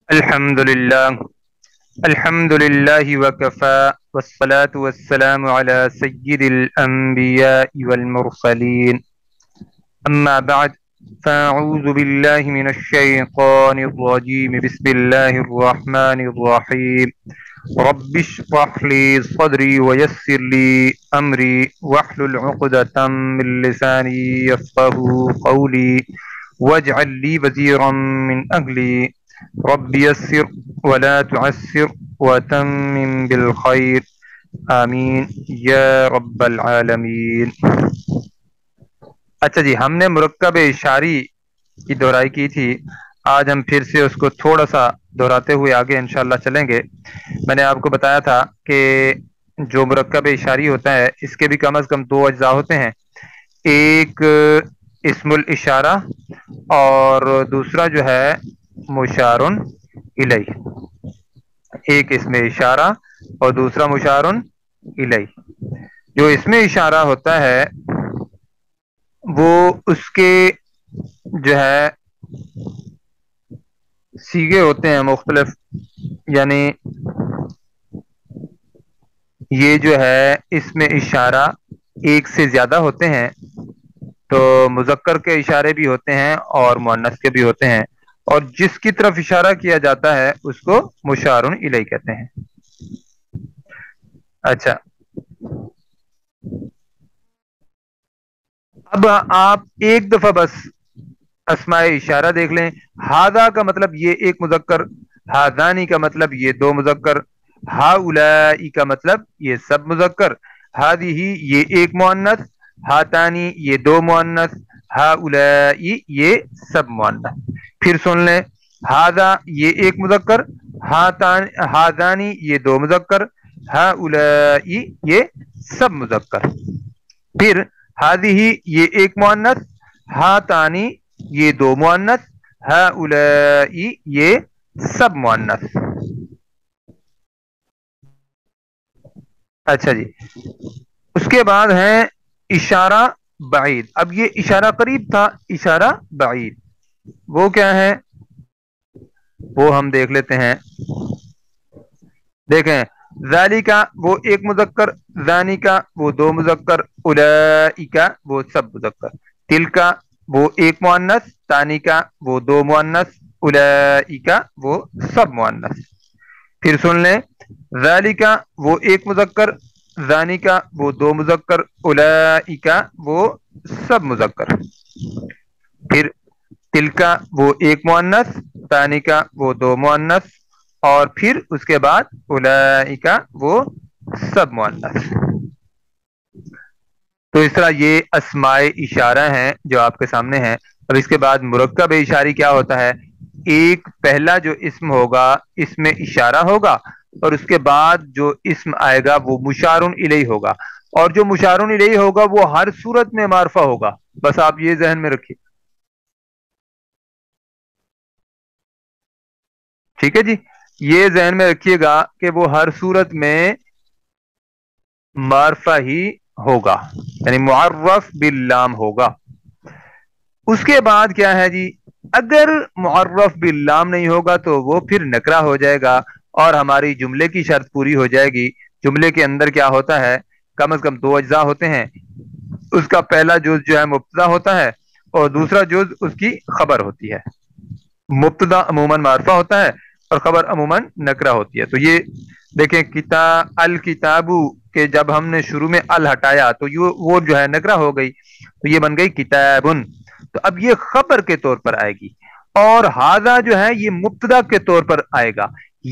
الحمدللہ الحمدللہ وکفا والصلاة والسلام علی سید الانبیاء والمرسلین اما بعد فاعوذ باللہ من الشیطان الرجیم بسم اللہ الرحمن الرحیم رب اشرح لی صدری ویسر لی امری واحلل عقدۃ من لسانی یفقهوا قولی واجعل لی وزیرا من اہلی رب یسر ولا تعسر وتمم بالخیر آمین یا رب العالمین۔ اچھا جی، ہم نے مرکب اشاری کی دہرائی کی تھی، آج ہم پھر سے اس کو تھوڑا سا دہراتے ہوئے آگے انشاءاللہ چلیں گے۔ میں نے آپ کو بتایا تھا کہ جو مرکب اشاری ہوتا ہے اس کے بھی کم از کم دو اجزاء ہوتے ہیں، ایک اسم الاشارہ اور دوسرا جو ہے مشارن الیہ۔ ایک اسم اشارہ اور دوسرا مشارن الیہ۔ جو اسم اشارہ ہوتا ہے وہ اس کے جو ہے سیغے ہوتے ہیں مختلف، یعنی یہ جو ہے اسم اشارہ ایک سے زیادہ ہوتے ہیں، تو مذکر کے اشارے بھی ہوتے ہیں اور مؤنث کے بھی ہوتے ہیں، اور جس کی طرف اشارہ کیا جاتا ہے اس کو مشارن الیہ کہتے ہیں۔ اچھا، اب آپ ایک دفعہ بس اسماء اشارہ دیکھ لیں۔ ہاذا کا مطلب یہ ایک مذکر، ہاذانی کا مطلب یہ دو مذکر، ہاؤلائی کا مطلب یہ سب مذکر، ہذہ یہ ایک مؤنث، ہاتانی یہ دو مؤنث، ہاؤلائی یہ سب مؤنث۔ پھر سن لیں، ہاذا یہ ایک مذکر، ہاذانی یہ دو مذکر، ہاؤلائی یہ سب مذکر۔ پھر ہذہ یہ ایک مؤنث، ہاتانی یہ دو مؤنث، ہاؤلائی یہ سب مؤنث۔ اچھا جی، اس کے بعد ہے اشارہ بعید۔ اب یہ اشارہ قریب تھا، اشارہ بعید وہ کیا ہے وہ ہم دیکھ لیتے ہیں۔ دیکھیں، ذالکا وہ ایک مذکر، ذانکا وہ دو مذکر، اولئکا وہ سب مذکر، تلکا وہ ایک مؤنث، تانکا وہ دو مؤنث، اولئکا وہ سب مؤنث۔ پھر سن لیں، ذالکا وہ ایک مذکر، ذانکا وہ دو مذکر، اولئکا وہ سب مذکر۔ پھر تلکا وہ ایک مؤنث، تانکا وہ دو مؤنث، اور پھر اس کے بعد اولئکا وہ سب مؤنث۔ تو اس طرح یہ اسماء اشارہ ہیں جو آپ کے سامنے ہیں۔ اب اس کے بعد مرکب اشاری کیا ہوتا ہے؟ ایک پہلا جو اسم ہوگا اس میں اشارہ ہوگا، اور اس کے بعد جو اسم آئے گا وہ مشارن الیہ ہوگا، اور جو مشارن الیہ ہوگا وہ ہر صورت میں معرفہ ہوگا۔ بس آپ یہ ذہن میں رکھیے، ٹھیک ہے جی؟ یہ ذہن میں رکھیے گا کہ وہ ہر صورت میں معرفہ ہی ہوگا، یعنی معرف باللام ہوگا۔ اس کے بعد کیا ہے جی؟ اگر معرف باللام نہیں ہوگا تو وہ پھر نکرہ ہو جائے گا، اور ہماری جملے کی شرط پوری ہو جائے گی۔ جملے کے اندر کیا ہوتا ہے؟ کم از کم دو اجزاء ہوتے ہیں، اس کا پہلا جز جو ہے مبتدا ہوتا ہے، اور دوسرا جز اس کی خبر ہوتی ہے۔ مبتدا عموماً معرفہ ہوتا ہے اور خبر عموماً نکرہ ہوتی ہے۔ تو یہ دیکھیں، الکتابو کہ جب ہم نے شروع میں ال ہٹایا تو وہ جو ہے نکرہ ہو گئی، تو یہ بن گئی کتابن۔ تو اب یہ خبر کے طور پر آئے گی، اور ہاذا جو ہے یہ مبتدا کے طور پر آئے گا۔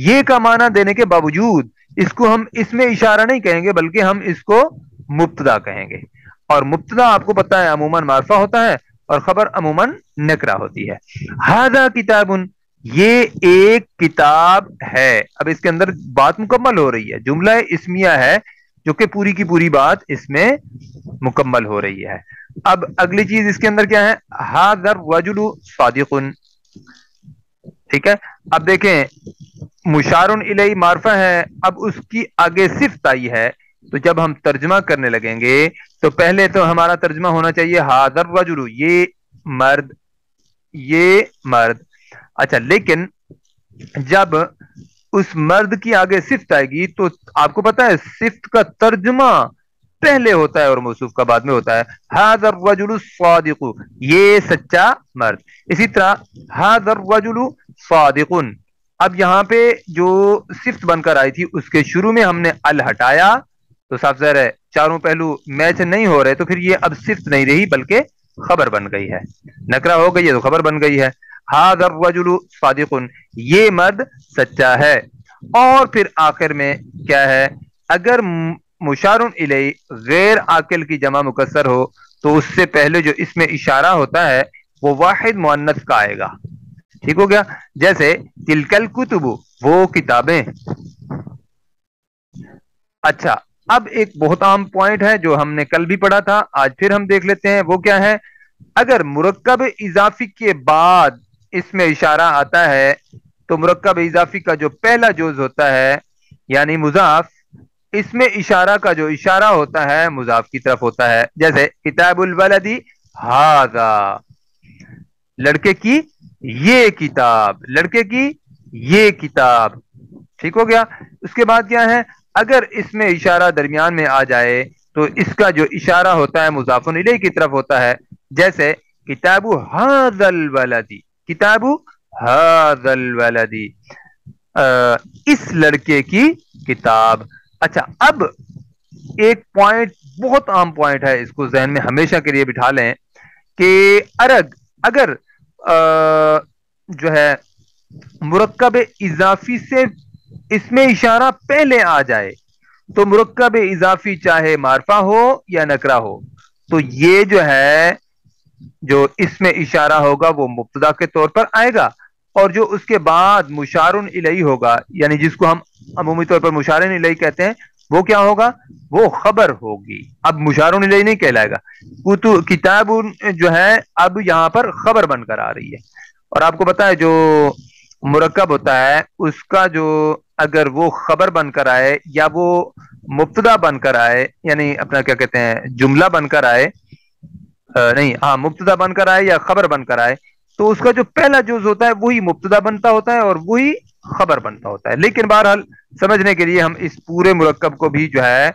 یہ کا معنی دینے کے باوجود اس کو ہم اس میں اشارہ نہیں کہیں گے، بلکہ ہم اس کو مبتدا کہیں گے، اور مبتدا آپ کو پتا ہے عموماً معرفہ ہوتا ہے اور خبر عموماً نکرہ ہوتی ہے۔ ہاذا کتابن یہ ایک کتاب ہے۔ اب اس کے اندر بات مکمل ہو رہی ہے، جملہ اسمیہ ہے جو کہ پوری کی پوری بات اس میں مکمل ہو رہی ہے۔ اب اگلی چیز اس کے اندر کیا ہے؟ ھذا الرجل صادق، ٹھیک ہے؟ اب دیکھیں، مشارن الیہ معرفہ ہے، اب اس کی آگے صفت آئی ہے، تو جب ہم ترجمہ کرنے لگیں گے تو پہلے تو ہمارا ترجمہ ہونا چاہیے ھذا الرجل یہ مرد، یہ مرد۔ اچھا، لیکن جب اس مرد کی آگے صفت آئے گی تو آپ کو پتا ہے صفت کا ترجمہ پہلے ہوتا ہے اور موصوف کا بعد میں ہوتا ہے. ھذا الرجل الصادق، یہ سچا مرد. اسی طرح ھذا الرجل صادق، اب یہاں پہ جو صفت بن کر آئی تھی اس کے شروع میں ہم نے ال ہٹایا تو صاف ظاہر ہے چاروں پہلو میچ نہیں ہو رہے، تو پھر یہ اب صفت نہیں رہی بلکہ خبر بن گئی ہے. نکرہ ہو گئی ہے تو خبر بن گئی ہے. ھذا الرجل صادق، یہ مرد سچا ہے. اور پھر آخر میں کیا ہے، اگر مشار الیہ غیر عاقل کی جمع مکسر ہو تو اس سے پہلے جو اس میں اشارہ ہوتا ہے وہ واحد مؤنث کا آئے گا. ٹھیک ہو گیا؟ جیسے تلک الکتب، وہ کتابیں. اچھا، اب ایک بہت عام پوائنٹ ہے جو ہم نے کل بھی پڑھا تھا، آج پھر ہم دیکھ لیتے ہیں. وہ کیا ہے؟ اگر مرکب اضافی کے بعد اس میں اشارہ آتا ہے تو مرکب اضافی کا جو پہلا جز ہوتا ہے یعنی مضاف، اس میں اشارہ کا جو اشارہ ہوتا ہے مضاف کی طرف ہوتا ہے. جیسے کتاب الولدی ھذا، لڑکے کی یہ کتاب، لڑکے کی یہ کتاب. ٹھیک ہو گیا؟ اس کے بعد کیا ہے، اگر اس میں اشارہ درمیان میں آ جائے تو اس کا جو اشارہ ہوتا ہے مضاف الیہ کی طرف ہوتا ہے. جیسے کتاب ھذا الولدی، کتاب ھذا الولدی، اس لڑکے کی کتاب. اچھا، اب ایک پوائنٹ بہت عام پوائنٹ ہے، اس کو ذہن میں ہمیشہ کے لیے بٹھا لیں کہ اگر جو ہے مرکب اضافی سے اس میں اشارہ پہلے آ جائے تو مرکب اضافی چاہے معرفہ ہو یا نکرہ ہو تو یہ جو ہے جو اس میں اشارہ ہوگا وہ مبتدا کے طور پر آئے گا، اور جو اس کے بعد مشار الیہ ہوگا یعنی جس کو ہم عمومی طور پر مشار الیہ کہتے ہیں وہ کیا ہوگا؟ وہ خبر ہوگی. اب مشار الیہ نہیں کہلائے گا. کتاب جو ہے اب یہاں پر خبر بن کر آ رہی ہے. اور آپ کو پتا ہے جو مرکب ہوتا ہے اس کا جو اگر وہ خبر بن کر آئے یا وہ مبتدا بن کر آئے یعنی اپنا کیا کہتے ہیں جملہ بن کر آئے، نہیں ہاں مبتدا بن کر آئے یا خبر بن کر آئے تو اس کا جو پہلا جز ہوتا ہے وہی مبتدا بنتا ہوتا ہے اور وہی خبر بنتا ہوتا ہے. لیکن بہرحال سمجھنے کے لیے ہم اس پورے مرکب کو بھی جو ہے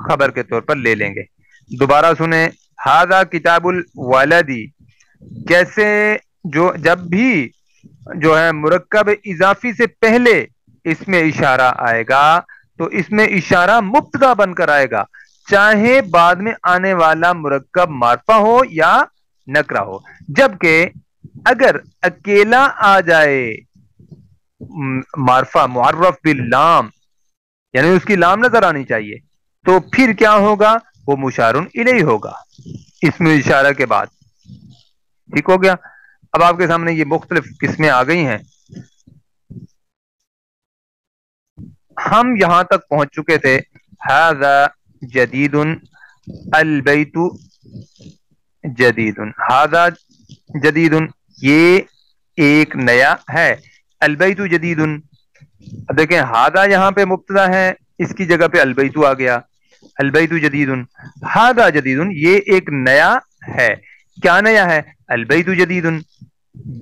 خبر کے طور پر لے لیں گے. دوبارہ سنیں، ھذا کتاب الولدی، جیسے جب بھی جو ہے مرکب اضافی سے پہلے اس میں اشارہ آئے گا تو اس میں اشارہ مبتدا بن کر آئے گا، چاہے بعد میں آنے والا مرکب معرفہ ہو یا نکرہ ہو. جبکہ اگر اکیلا آ جائے معرفہ معرف باللام یعنی اس کی لام نظر آنی چاہیے تو پھر کیا ہوگا؟ وہ مشار الیہ ہوگا اس میں اشارہ کے بعد. ٹھیک ہو گیا؟ اب آپ کے سامنے یہ مختلف قسمیں آ گئی ہیں. ہم یہاں تک پہنچ چکے تھے ھذا جدید، البیت جدید، ھذا جدید، یہ ایک نیا ہے. البیت جدید، اب دیکھیں ھذا یہاں پہ مبتدا ہے، اس کی جگہ پہ البیت آ گیا. البیت جدید، ھذا جدید، یہ ایک نیا ہے. کیا نیا ہے؟ البیت جدید،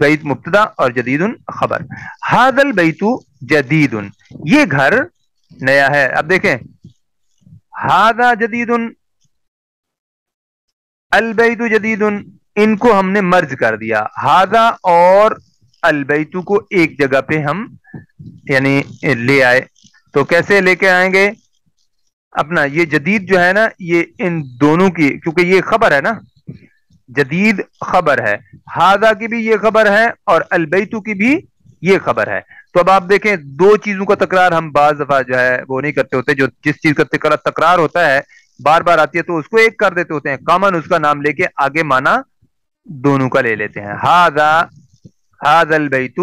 بیت مبتدا اور جدید خبر. ھذا البیت جدید، یہ گھر نیا ہے. اب دیکھیں ھذا جدید، البیت جدید، ان کو ہم نے مرج کر دیا. ھذا اور البیت کو ایک جگہ پہ ہم یعنی لے آئے. تو کیسے لے کے آئیں گے؟ اپنا یہ جدید جو ہے نا یہ ان دونوں کی، کیونکہ یہ خبر ہے نا، جدید خبر ہے، ھذا کی بھی یہ خبر ہے اور البیت کی بھی یہ خبر ہے. تو اب آپ دیکھیں دو چیزوں کا تکرار ہم بعض دفعہ جو ہے وہ نہیں کرتے ہوتے، جو جس چیز کا تکرار ہوتا ہے بار بار آتی ہے تو اس کو ایک کر دیتے ہوتے ہیں، کامن اس کا نام لے کے آگے مانا دونوں کا لے لیتے ہیں. ھذا البیت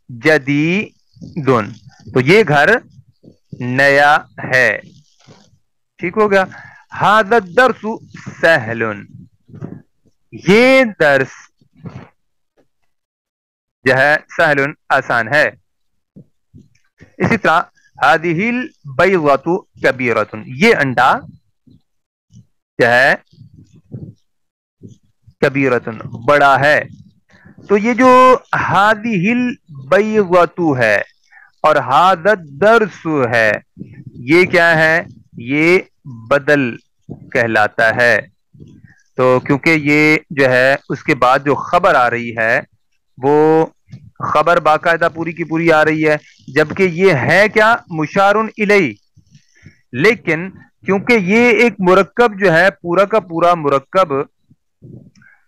جدید، تو یہ گھر نیا ہے. ٹھیک ہو گیا؟ ھذا الدرس سہل، یہ درس جو ہے سہل آسان ہے. اسی طرح هذه البيضة كبيرة، یہ انڈا جو ہے کبیرۃ بڑا ہے. تو یہ جو ہادہل بیضۃ ہے اور ہادہ الدرس ہے، یہ کیا ہے؟ یہ بدل کہلاتا ہے۔ تو کیونکہ یہ جو ہے اس کے بعد جو خبر آ رہی ہے وہ خبر باقاعدہ پوری کی پوری آ رہی ہے، جبکہ یہ ہے کیا؟ مشار الیہ۔ لیکن کیونکہ یہ ایک مرکب جو ہے، پورا کا پورا مرکب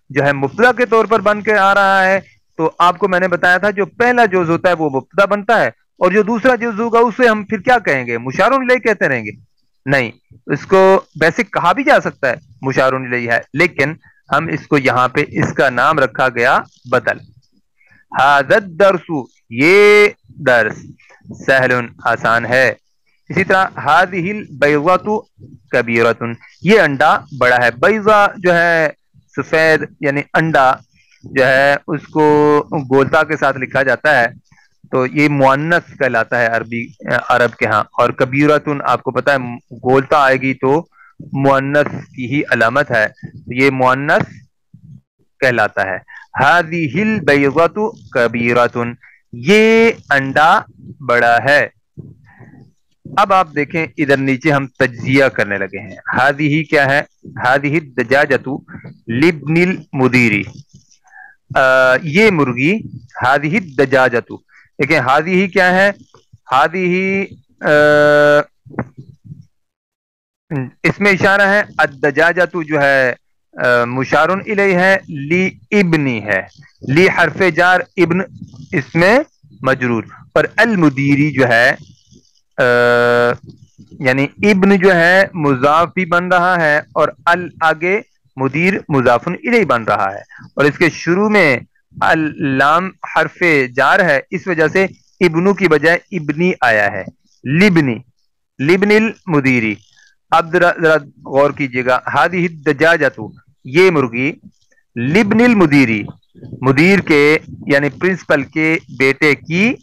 جو ہے مبتدا کے طور پر بن کے آ رہا ہے، تو آپ کو میں نے بتایا تھا جو پہلا جز ہوتا ہے وہ مبتدا بنتا ہے، اور جو دوسرا جز ہوگا اسے ہم پھر کیا کہیں گے؟ مشار الیہ کہتے رہیں گے؟ نہیں، اس کو بیسک کہا بھی جا سکتا ہے مشار الیہ ہے، لیکن ہم اس کو یہاں پہ اس کا نام رکھا گیا بدل۔ ھذا الدرس، یہ درس، سہل، آسان ہے۔ اسی طرح ھذہ البیضۃ کبیرۃ، یہ انڈا بڑا ہے۔ بیضہ جو ہے سفید یعنی انڈا جو ہے اس کو گولتا کے ساتھ لکھا جاتا ہے، تو یہ مؤنث کہلاتا ہے عرب کے ہاں، اور کبیرۃن آپ کو پتا ہے گولتا آئے گی تو مؤنث کی ہی علامت ہے، یہ مؤنث کہلاتا ہے۔ ھذہ البیضۃ کبیرۃ، یہ انڈا بڑا ہے۔ اب آپ دیکھیں ادھر نیچے ہم تجزیہ کرنے لگے ہیں۔ ھذہ کیا ہے؟ ھذہ الدجاجۃ لابن المدیر، یہ مرغی، ھذہ الدجاجۃ، دیکھیں ھذہ کیا ہے؟ ھذہ اس میں اشارہ ہے، الدجاجۃ جو ہے مشار الیہ ہے، لی ابنی ہے، لی حرف جار، ابن اس میں مجرور، پر المدیری جو ہے یعنی ابن جو ہے مضاف بھی بن رہا ہے، اور آگے مدیر مضاف الیہ بن رہا ہے، اور اس کے شروع میں اللام حرف جار ہے، اس وجہ سے ابنو کی بجائے ابنی آیا ہے، لبنی، لبن المدیری۔ اب ذرا غور کیجئے گا، ھذہ الدجاجۃ، یہ مرغی، لبن المدیری، مدیر کے یعنی پرنسپل کے بیٹے کی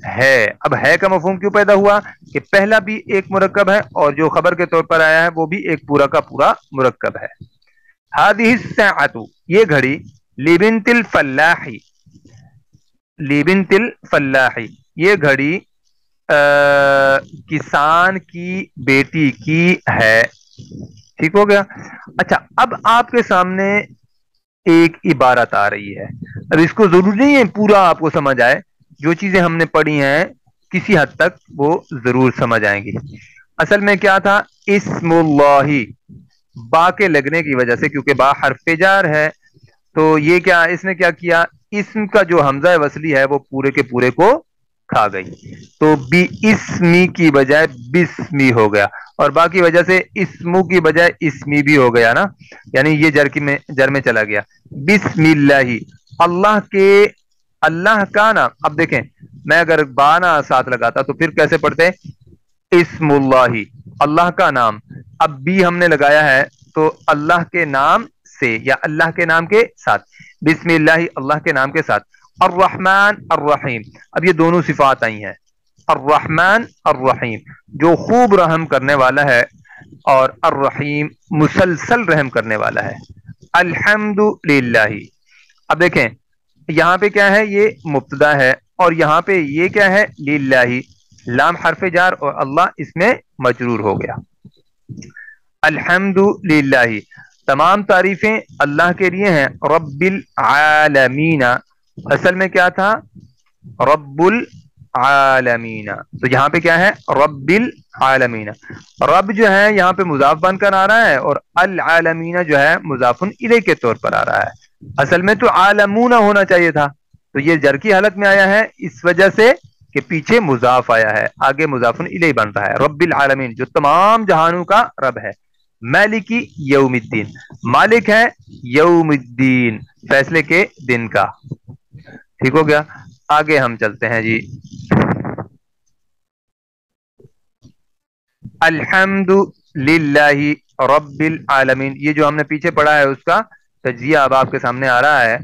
ہے۔ اب ہے کا مفہوم کیوں پیدا ہوا؟ کہ پہلا بھی ایک مرکب ہے، اور جو خبر کے طور پر آیا ہے وہ بھی ایک پورا کا پورا مرکب ہے۔ ھذہ الساعۃ، یہ گھڑی، لبنت الفلاح، لبنت الفلاح، یہ گھڑی کسان کی بیٹی کی ہے۔ ٹھیک ہو گیا؟ اچھا، اب آپ کے سامنے ایک عبارت آ رہی ہے، اب اس کو ضروری نہیں ہے پورا آپ کو سمجھ آئے، جو چیزیں ہم نے پڑھی ہیں کسی حد تک وہ ضرور سمجھ آئیں گی۔ اصل میں کیا تھا؟ اسم اللہ، با کے لگنے کی وجہ سے، کیونکہ با حرف جار ہے، تو یہ کیا اس نے کیا کیا؟ اسم کا جو حمزہ وصلی ہے وہ پورے کے پورے کو کھا گئی، تو بی اسمی کی بجائے بسمی ہو گیا، اور باقی وجہ سے اسمو کی بجائے اسمی بھی ہو گیا نا، یعنی یہ جر میں چلا گیا۔ بسم اللہ، اللہ کے، اللہ کا نام۔ اب دیکھیں میں اگر بانا ساتھ لگاتا تو پھر کیسے پڑھتے؟ اسم اللہ، اللہ کا نام، اب بھی ہم نے لگایا ہے تو اللہ کے نام سے یا اللہ کے نام کے ساتھ، بسم اللہ، اللہ کے نام کے ساتھ۔ الرحمن الرحیم، اب یہ دونوں صفات آئی ہیں، الرحمن الرحیم، جو خوب رحم کرنے والا ہے، اور الرحیم مسلسل رحم کرنے والا ہے۔ الحمد للہ، اب دیکھیں یہاں پہ کیا ہے؟ یہ مبتدا ہے، اور یہاں پہ یہ کیا ہے؟ للہ، لام حرف جار اور اللہ اس میں مجرور ہو گیا۔ الحمد للہ، تمام تعریفیں اللہ کے لیے ہیں، رب العالمین، اصل میں کیا تھا؟ رب العالمین، تو یہاں پہ کیا ہے؟ رب العالمین، رب جو ہے یہاں پہ مضاف بن کر آ رہا ہے، اور العالمین جو ہے مضاف الیہ کے طور پر آ رہا ہے، اصل میں تو عالمون ہونا چاہیے تھا، تو یہ جر کی حالت میں آیا ہے اس وجہ سے کہ پیچھے مضاف آیا ہے، آگے مضاف الیہ بن رہا ہے۔ رب العالمین، جو تمام جہانوں کا رب ہے۔ مالکی یوم الدین، مالک ہے یوم الدین، فیصلے کے دن کا۔ ٹھیک ہو گیا؟ آگے ہم چلتے ہیں جی۔ الحمد للہ رب العالمین، یہ جو ہم نے پیچھے پڑھا ہے اس کا تجزیہ اب آپ کے سامنے آ رہا ہے۔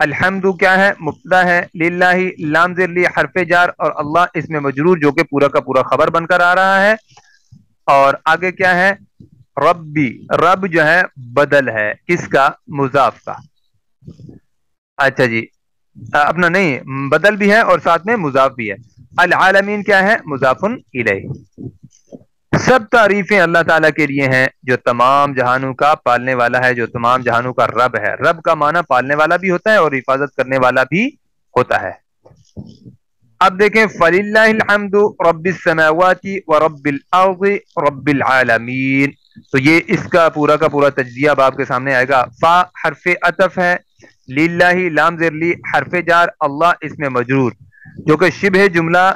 الحمد کیا ہے؟ مبتدا ہے، للہ لام زیر لی حرف جار، اور اللہ اس میں مجرور جو کہ پورا کا پورا خبر بن کر آ رہا ہے، اور آگے کیا ہے؟ ربی، رب جو ہے بدل ہے کس کا؟ مضاف کا۔ اچھا جی، اپنا نہیں، بدل بھی ہے اور ساتھ میں مضاف بھی ہے. العالمین کیا ہے؟ مضاف الیہ. سب تعریفیں اللہ تعالیٰ کے لیے ہیں جو تمام جہانوں کا پالنے والا ہے، جو تمام جہانوں کا رب ہے. رب کا معنی پالنے والا بھی ہوتا ہے اور حفاظت کرنے والا بھی ہوتا ہے. اب دیکھیں فَلِلَّهِ الْحَمْدُ رَبِّ السَّمَاوَاتِ وَرَبِّ الْأَرْضِ رَبِّ الْعَالَمِينَ. تو یہ اس کا پورا تجزیہ اب آپ کے سامنے آئے گا. فا حرف عطف ہے، للہ لام زیر لی حرف جار، اللہ اس میں مجرور، جو کہ شبہ جملہ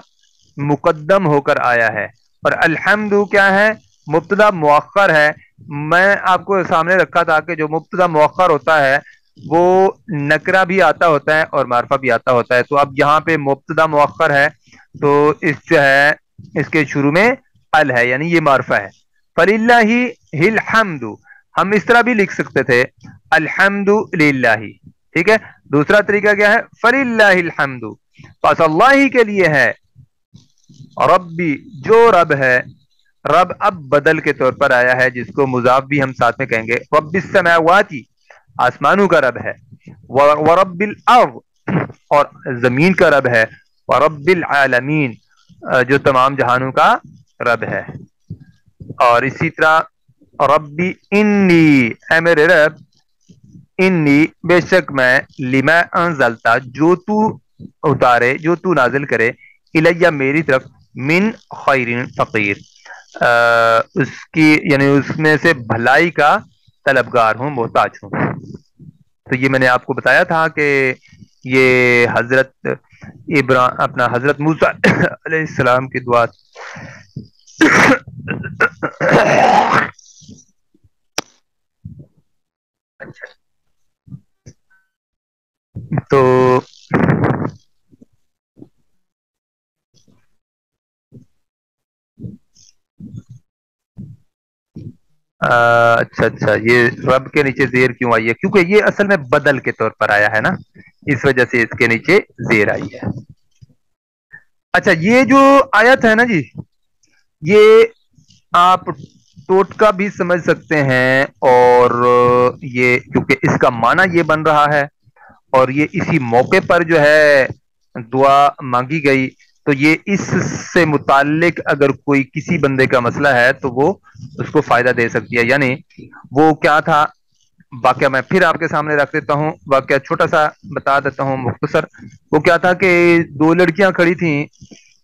مقدم ہو کر آیا ہے. اور الحمد کیا ہے؟ مبتدا مؤخر ہے. میں آپ کو سامنے رکھا تھا کہ جو مبتدا مؤخر ہوتا ہے وہ نکرہ بھی آتا ہوتا ہے اور معرفہ بھی آتا ہوتا ہے. تو اب یہاں پہ مبتدا مؤخر ہے تو اس جو ہے اس کے شروع میں ال ہے، یعنی یہ معرفہ ہے. فَلِلَّهِ الْحَمْدُ ہم اس طرح بھی لکھ سکتے تھے الحمد للہ. ٹھیک ہے. دوسرا طریقہ کیا ہے؟ فَلِلَّهِ الْحَمْدُ پس اللہ ہی کے لیے ہے. ربی جو رب ہے، رب اب بدل کے طور پر آیا ہے جس کو مضاف بھی ہم ساتھ میں کہیں گے. رب السماوات آسمانوں کا رب ہے، ورب الارض اور زمین کا رب ہے، ورب العالمین جو تمام جہانوں کا رب ہے. اور اسی طرح ربی انی اے میرے رب، انی بے شک میں، لما انزلتا جو تو اتارے، جو تو نازل کرے، الیہ میری طرف، من خیر فقیر اس کی یعنی اس میں سے بھلائی کا طلبگار ہوں، محتاج ہوں. تو یہ میں نے آپ کو بتایا تھا کہ یہ حضرت اپنا حضرت موسیٰ علیہ السلام کی دعا. تو اچھا یہ رب کے نیچے زیر کیوں آئی ہے؟ کیونکہ یہ اصل میں بدل کے طور پر آیا ہے نا، اس وجہ سے اس کے نیچے زیر آئی ہے. اچھا یہ جو آیت ہے نا جی، یہ آپ ٹوٹکا بھی سمجھ سکتے ہیں، اور یہ کیونکہ اس کا معنی یہ بن رہا ہے اور یہ اسی موقع پر جو ہے دعا مانگی گئی، تو یہ اس سے متعلق اگر کوئی کسی بندے کا مسئلہ ہے تو وہ اس کو فائدہ دے سکتی ہے. یعنی وہ کیا تھا واقعہ، میں پھر آپ کے سامنے رکھ دیتا ہوں، واقعہ چھوٹا سا بتا دیتا ہوں مختصر. وہ کیا تھا کہ دو لڑکیاں کھڑی تھیں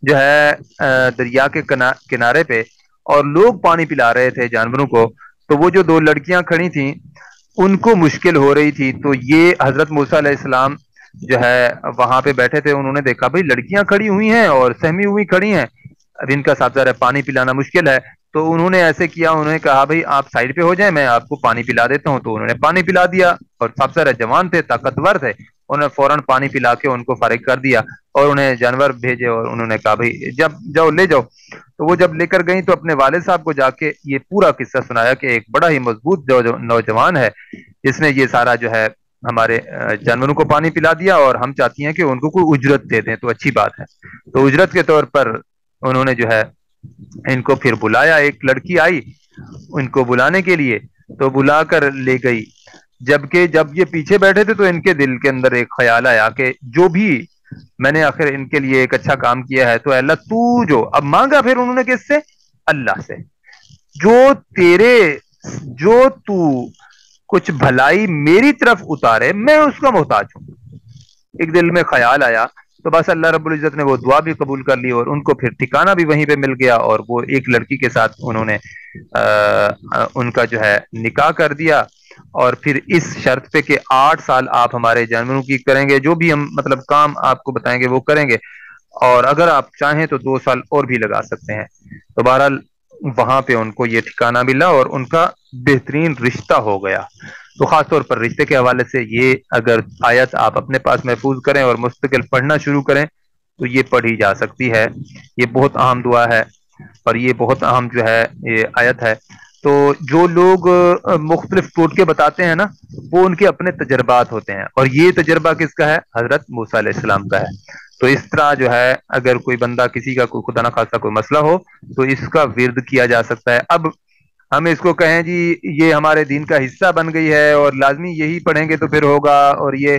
جو ہے دریا کے کنارے پہ، اور لوگ پانی پلا رہے تھے جانوروں کو. تو وہ جو دو لڑکیاں کھڑی تھیں ان کو مشکل ہو رہی تھی، تو یہ حضرت موسیٰ علیہ السلام جو ہے وہاں پہ بیٹھے تھے. انہوں نے دیکھا بھائی لڑکیاں کھڑی ہوئی ہیں اور سہمی ہوئی کھڑی ہیں، اب ان کا صاحب ذرا پانی پلانا مشکل ہے. تو انہوں نے ایسے کیا، انہوں نے کہا بھائی آپ سائڈ پہ ہو جائیں، میں آپ کو پانی پلا دیتا ہوں. تو انہوں نے پانی پلا دیا، اور سب سے جوان تھے، طاقتور تھے، انہوں نے فوراً پانی پلا کے ان کو فارغ کر دیا اور انہیں جانور بھیجے، اور انہوں نے کہا بھائی جب جاؤ لے جاؤ. تو وہ جب لے کر گئیں تو اپنے والد صاحب کو جا کے یہ پورا قصہ سنایا کہ ایک بڑا ہی مضبوط جو نوجوان ہے جس نے یہ سارا جو ہے ہمارے جانوروں کو پانی پلا دیا، اور ہم چاہتی ہیں کہ ان کو کوئی اجرت دے دیں تو اچھی بات ہے. تو اجرت کے طور پر انہوں نے جو ہے ان کو پھر بلایا. ایک لڑکی آئی ان کو بلانے کے لیے، تو بلا کر لے گئی. جبکہ جب یہ پیچھے بیٹھے تھے تو ان کے دل کے اندر ایک خیال آیا کہ جو بھی میں نے آخر ان کے لیے ایک اچھا کام کیا ہے، تو اللہ تو جو اب مانگا پھر انہوں نے کس سے؟ اللہ سے. جو تیرے جو تو کچھ بھلائی میری طرف اتارے میں اس کا محتاج ہوں. ایک دل میں خیال آیا، تو بس اللہ رب العزت نے وہ دعا بھی قبول کر لی، اور ان کو پھر ٹھکانہ بھی وہیں پہ مل گیا، اور وہ ایک لڑکی کے ساتھ انہوں نے ان کا جو ہے نکاح کر دیا. اور پھر اس شرط پہ کہ 8 سال آپ ہمارے جانوروں کی کریں گے، جو بھی ہم مطلب کام آپ کو بتائیں گے وہ کریں گے، اور اگر آپ چاہیں تو 2 سال اور بھی لگا سکتے ہیں. تو بہرحال وہاں پہ ان کو یہ ٹھکانہ ملا اور ان کا بہترین رشتہ ہو گیا. تو خاص طور پر رشتے کے حوالے سے یہ اگر آیت آپ اپنے پاس محفوظ کریں اور مستقل پڑھنا شروع کریں تو یہ پڑھی جا سکتی ہے. یہ بہت اہم دعا ہے اور یہ بہت اہم جو ہے یہ آیت ہے. تو جو لوگ مختلف ٹوٹکے بتاتے ہیں نا، وہ ان کے اپنے تجربات ہوتے ہیں، اور یہ تجربہ کس کا ہے؟ حضرت موسیٰ علیہ السلام کا ہے. تو اس طرح جو ہے اگر کوئی بندہ کسی کا کوئی خدا نہ خواستہ کوئی مسئلہ ہو تو اس کا ورد کیا جا سکتا ہے. اب ہم اس کو کہیں جی یہ ہمارے دین کا حصہ بن گئی ہے اور لازمی یہی پڑھیں گے تو پھر ہوگا، اور یہ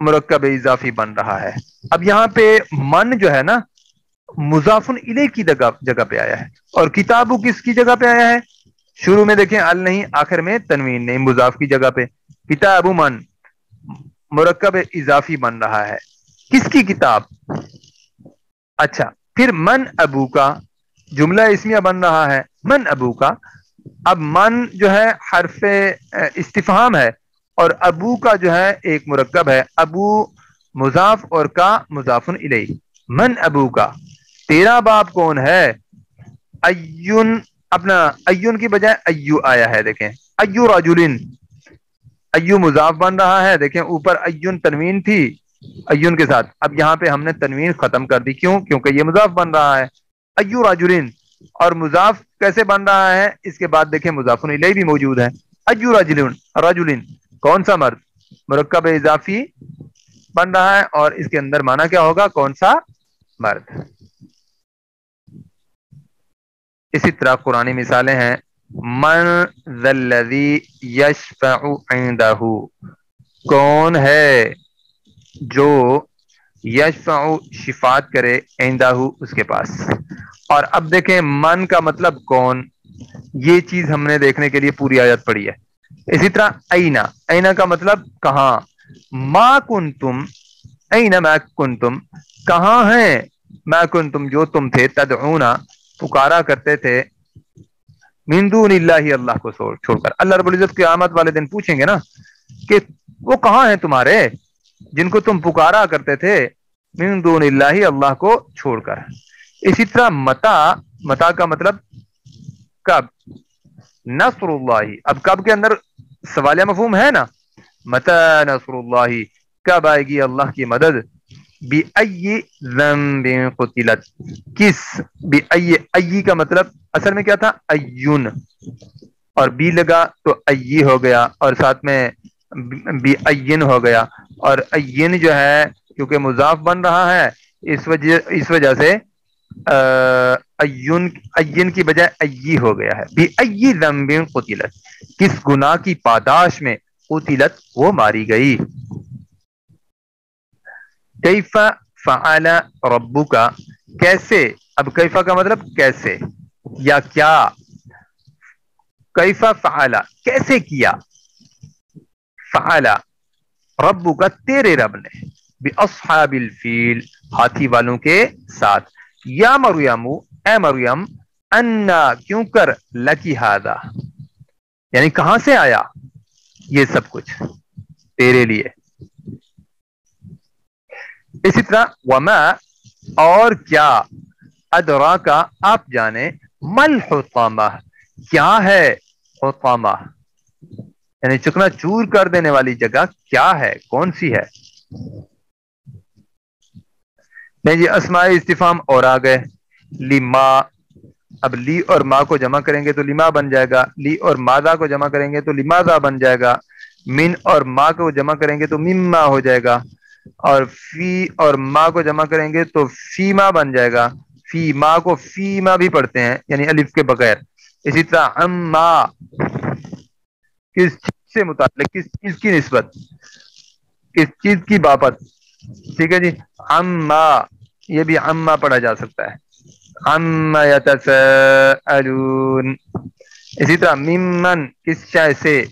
مرکب اضافی بن رہا ہے. اب یہاں پہ من جو ہے نا مضاف الیہ کی جگہ پہ آیا ہے, اور کتابو کس کی جگہ پہ آیا ہے؟ شروع میں دیکھیں ال نہیں, آخر میں تنوین نہیں, مضاف کی جگہ پہ. کتاب من مرکب اضافی بن رہا ہے. کس کی کتاب؟ اچھا, پھر من ابو کا جملہ اسمیہ بن رہا ہے, من ابو کا. اب من جو ہے حرف استفہام ہے, اور ابو کا جو ہے ایک مرکب ہے, ابو مضاف اور کا مضاف الیہ. من ابو کا, تیرا باپ کون ہے؟ ایون, اپنا ایون کی بجائے ایو آیا ہے, دیکھیں ایو رجلن, ایو مضاف بن رہا ہے, دیکھیں اوپر ایون تنوین تھی ایون کے ساتھ, اب یہاں پہ ہم نے تنوین ختم کر دی, کیوں؟ کیونکہ یہ مضاف بن رہا ہے. ایو رجلن, اور مضاف کیسے بن رہا ہے؟ اس کے بعد دیکھیں مضاف الیہ بھی موجود ہے. ایو رجلن, رجلن کون سا مرد, مرکب اضافی بن رہا ہے, اور اس کے اندر معنی کیا ہوگا؟ کون سا مرد. اسی طرح قرآنی مثالیں ہیں, من ذا الذی یشفع عندہ, کون ہے جو یشفع شفاعت کرے عندہ اس کے پاس. اور اب دیکھیں من کا مطلب کون, یہ چیز ہم نے دیکھنے کے لیے پوری آیت پڑھی ہے. اسی طرح اینا, اینا کا مطلب کہاں, ما کنتم, اینا ما کنتم کہاں ہیں, ما کنتم جو تم تھے, تدعونا پکارا کرتے تھے, من دون اللہ اللہ کو چھوڑ کر. اللہ رب العزت قیامت والے دن پوچھیں گے نا کہ وہ کہاں ہیں تمہارے جن کو تم پکارا کرتے تھے من دون اللہ اللہ کو چھوڑ کر. اسی طرح متا, متا کا مطلب کب, نصر اللہ. اب کب کے اندر سوالیہ مفہوم ہے نا, متا نصر اللہ, کب آئے گی اللہ کی مدد. بِأَيِّ ذَنبٍ قُتِلَتْ, کس, بِأَيِّ, ائی کا مطلب اصل میں کیا تھا؟ ایون, اور بی لگا تو ای ہو گیا, اور ساتھ میں بِأَيِّن ہو گیا, اور این جو ہے کیونکہ مضاف بن رہا ہے اس وجہ سے این کی بجائے ای ہو گیا ہے. بِأَيِّ ذَنبٍ قُتِلَتْ, کس گناہ کی پاداش میں قتلت وہ ماری گئی. کیف فعل ربک, کیسے, اب کیفا کا مطلب کیسے یا کیا, کیف فعل کیسے کیا, فعل ربک تیرے رب نے, باصحاب الفیل ہاتھی والوں کے ساتھ. یا مریم, اے مریم, انا کیوں کر, لکی ہذا یعنی کہاں سے آیا یہ سب کچھ تیرے لیے. اسی طرح وما, اور کیا, ادراکا آپ جانے, مل حطامہ کیا ہے, حطامہ یعنی چکنا چور کر دینے والی جگہ کیا ہے, کون سی ہے. نہیں جی, اسماء استفہام اور آ گئے. لما, اب لی اور ما کو جمع کریں گے تو لما بن جائے گا, لی اور ماذا کو جمع کریں گے تو لماذا بن جائے گا, من اور ما کو جمع کریں گے تو مما ہو جائے گا, اور فی اور ما کو جمع کریں گے تو فیما بن جائے گا. فی ما کو فیما بھی پڑھتے ہیں یعنی الف کے بغیر. اسی طرح اما, کس چیز سے متعلق, کس چیز کی نسبت, کس چیز کی بابت, ٹھیک ہے جی. اما, یہ بھی اما پڑھا جا سکتا ہے, اما یتساءلون. اسی طرح ممن, کس شے سے,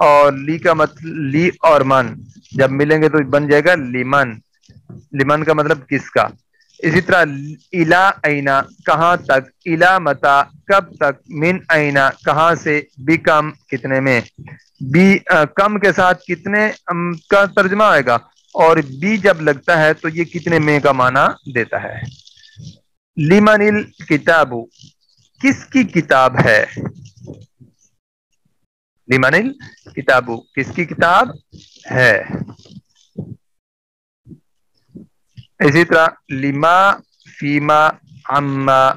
اور لی کا مطلب, لی اور من جب ملیں گے تو بن جائے گا لیمن, لیمن کا مطلب کس کا. اسی طرح الا اینا کہاں تک, الا متا کب تک, من اینا کہاں سے, بکم کتنے میں, بی کم کے ساتھ کتنے کا ترجمہ آئے گا, اور بی جب لگتا ہے تو یہ کتنے میں کا معنی دیتا ہے. لمن الکتاب, کس کی کتاب ہے, لمن الکتاب کس کی کتاب ہے. اسی طرح لما, فیما, عما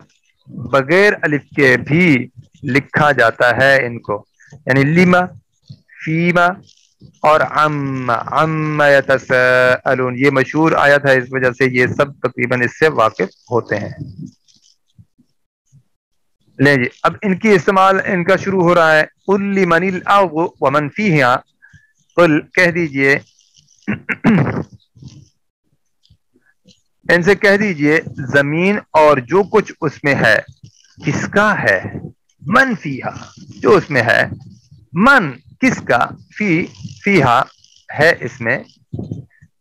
بغیر الف کے بھی لکھا جاتا ہے ان کو, یعنی لما, فیما اور عما یتساءلون. یہ مشہور آیت ہے, اس وجہ سے یہ سب تقریباً اس سے واقف ہوتے ہیں. لیں جی, اب ان کی استعمال ان کا شروع ہو رہا ہے. قل لمن الارض ومن فیہا, قل کہہ دیجئے ان سے کہہ دیجئے زمین اور جو کچھ اس میں ہے کس کا ہے؟ من فیہا، جو اس میں ہے، من کس کا، فیہا ہے اس میں،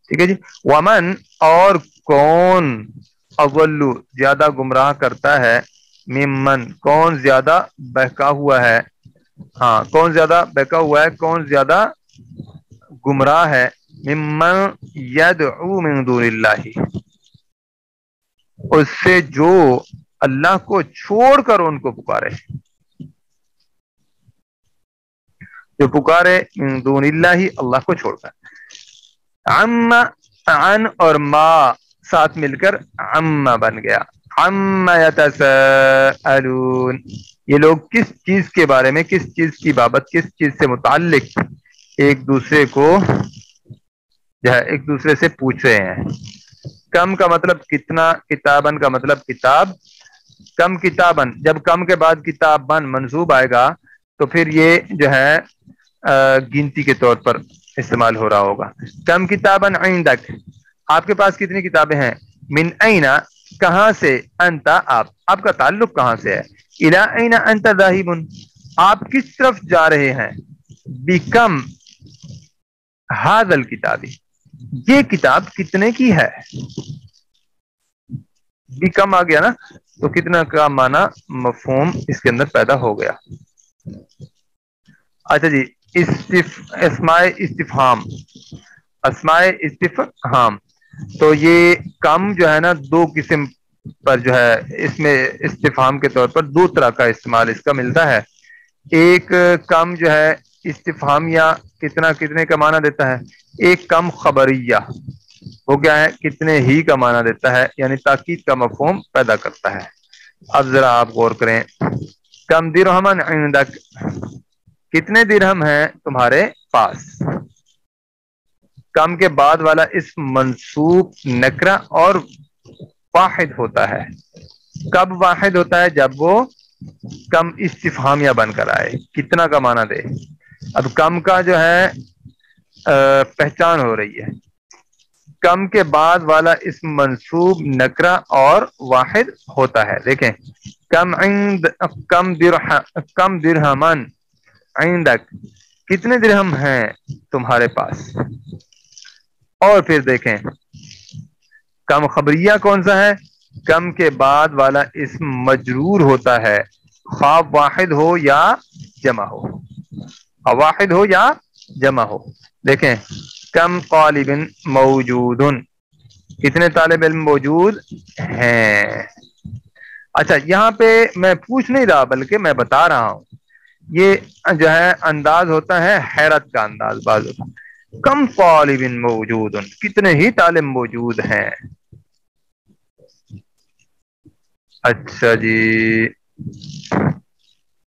ٹھیک ہے جی، ومن اور کون، اولو زیادہ گمراہ کرتا ہے، ممن کون زیادہ بہکا ہوا ہے، ہاں کون زیادہ بہکا ہوا ہے، کون زیادہ گمراہ ہے، ممن یدعو من دون اللہ، اس سے جو اللہ کو چھوڑ کر ان کو پکارے، جو پکارے من دون اللہ اللہ کو چھوڑ کر، عم، عن اور ما ساتھ مل کر عم بن گیا، عم یتساءلون، یہ لوگ کس چیز کے بارے میں، کس چیز کی بابت، کس چیز سے متعلق ایک دوسرے کو جو ہے ایک دوسرے سے پوچھ رہے ہیں۔ کم کا مطلب کتنا، کتابن کا مطلب کتاب، کم کتابن، جب کم کے بعد کتاب بن منصوب آئے گا تو پھر یہ جو ہے گنتی کے طور پر استعمال ہو رہا ہوگا۔ کم کتابن عندک، آپ کے پاس کتنی کتابیں ہیں، من اینا کہاں سے، انتا آپ کا تعلق کہاں سے ہے، الی اینا انت ذاہب، آپ کس طرف جا رہے ہیں، بکم ھذا الکتابی، یہ کتاب کتنے کی ہے، بھی کم آ گیا نا تو کتنا کا معنی مفہوم اس کے اندر پیدا ہو گیا۔ اچھا جی، اسماء استفہام، اسماء استفہام، تو یہ کم جو ہے نا دو قسم پر جو ہے اس میں استفہام کے طور پر دو طرح کا استعمال اس کا ملتا ہے۔ ایک کم جو ہے استفہام یا کتنا، کتنے کا معنی دیتا ہے، ایک کم خبریہ، وہ کیا ہے کتنے ہی کا معنی دیتا ہے، یعنی تاکید کا مفہوم پیدا کرتا ہے۔ اب ذرا آپ غور کریں، کم درہمن عندک، کتنے درہم ہیں تمہارے پاس، کم کے بعد والا اسم منصوب نکرہ اور واحد ہوتا ہے، کب واحد ہوتا ہے، جب وہ کم استفہامیہ بن کر آئے، کتنا کا معنی دے۔ اب کم کا جو ہے پہچان ہو رہی ہے، کم کے بعد والا اسم منصوب نکرہ اور واحد ہوتا ہے، دیکھیں کم درہمن عندک، کتنے درہم ہیں تمہارے پاس، اور پھر دیکھیں کم خبریہ کون سا ہے، کم کے بعد والا اسم مجرور ہوتا ہے، خواہ واحد ہو یا جمع ہو، خواہ واحد ہو یا جمع ہو۔ دیکھیں کم طالب موجود، کتنے طالب علم موجود ہیں۔ اچھا یہاں پہ میں پوچھ نہیں رہا بلکہ میں بتا رہا ہوں، یہ جو ہے انداز ہوتا ہے حیرت کا انداز، بعض ہوتا ہے کم طالب موجود، کتنے ہی طالب موجود ہیں۔ اچھا جی،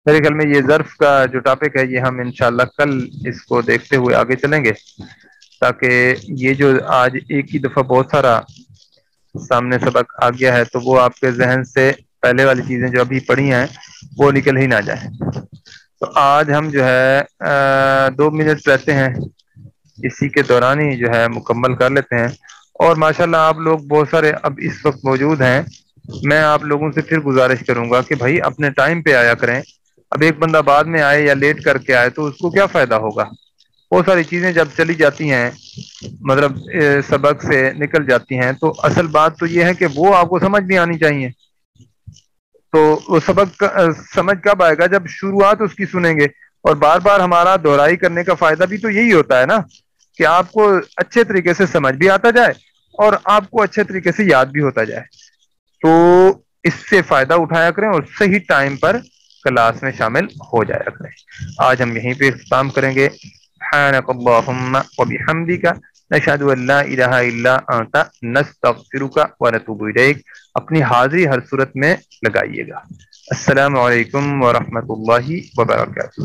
میرے خیال میں یہ ظرف کا جو ٹاپک ہے یہ ہم انشاءاللہ کل اس کو دیکھتے ہوئے آگے چلیں گے، تاکہ یہ جو آج ایک ہی دفعہ بہت سارا سامنے سبق آ گیا ہے تو وہ آپ کے ذہن سے پہلے والی چیزیں جو ابھی پڑھی ہیں وہ نکل ہی نہ جائیں۔ تو آج ہم جو ہے 2 منٹ رہتے ہیں، اسی کے دوران ہی جو ہے مکمل کر لیتے ہیں۔ اور ماشاءاللہ آپ لوگ بہت سارے اب اس وقت موجود ہیں، میں آپ لوگوں سے پھر گزارش کروں گا کہ بھائی اپنے ٹائم پہ آیا کریں، اب ایک بندہ بعد میں آئے یا لیٹ کر کے آئے تو اس کو کیا فائدہ ہوگا، بہت ساری چیزیں جب چلی جاتی ہیں مطلب سبق سے نکل جاتی ہیں، تو اصل بات تو یہ ہے کہ وہ آپ کو سمجھ بھی آنی چاہیے، تو وہ سبق سمجھ کب آئے گا، جب شروعات اس کی سنیں گے، اور بار بار ہمارا دہرائی کرنے کا فائدہ بھی تو یہی ہوتا ہے نا کہ آپ کو اچھے طریقے سے سمجھ بھی آتا جائے اور آپ کو اچھے طریقے سے یاد بھی ہوتا جائے، تو اس سے فائدہ اٹھایا کریں اور صحیح ٹائم پر کلاس میں شامل ہو جایا کریں۔ آج ہم یہیں پہ اختتام کریں گے۔ سبحانک اللہم وبحمدک، نشہد ان لا الہ الا انت، نستغفرک ونتوب الیک۔ اپنی حاضری ہر صورت میں لگائیے گا۔ السلام علیکم ورحمۃ اللہ وبرکاتہ۔